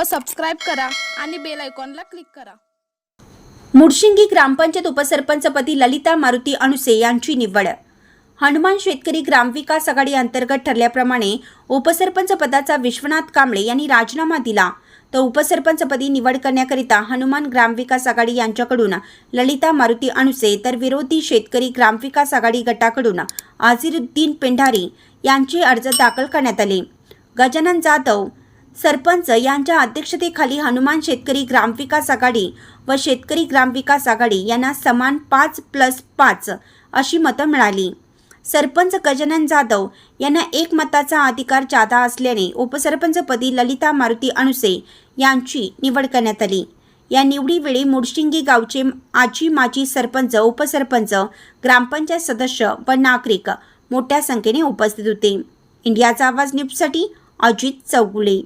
व सबस्क्राईब करा आणि बेल आयकॉनला क्लिक करा। मुडशिंगी ग्रामपंचायत उपसरपंचपदी ललिता मारुती अणुसे यांची निवड। हनुमान शेतकरी ग्रामविकास आघाडी अंतर्गत ठरल्याप्रमाणे उपसरपंच पदाचा विश्वनाथ कांबळे यांनी राजीनामा दिला, तर उपसरपंचपदी निवड करण्याकरिता हनुमान ग्रामविकास आघाडी यांच्याकडून ललिता मारुती अणुसे तर विरोधी शेतकरी ग्रामविकास आघाडी गटाकडून आझिरुद्दीन पेंढारी यांचे अर्ज दाखल करण्यात आले। गजानन जाधव सरपंच यांच्या अध्यक्षतेखाली हनुमान शेतकरी ग्रामविकास आघाडी व शेतकरी ग्रामविकास आघाडी यांना समान 5+5 अशी मतं मिळाली। सरपंच गजानन जाधव यांना एक मताचा अधिकार जादा असल्याने उपसरपंचपदी ललिता मारुती अणुसे यांची निवड करण्यात आली। या निवडीवेळी मुडशिंगी गावचे आजी माजी सरपंच, उपसरपंच, ग्रामपंचायत सदस्य व नागरिक मोठ्या संख्येने उपस्थित होते। इंडियाचा आवाज न्यूजसाठी अजित चौगुले।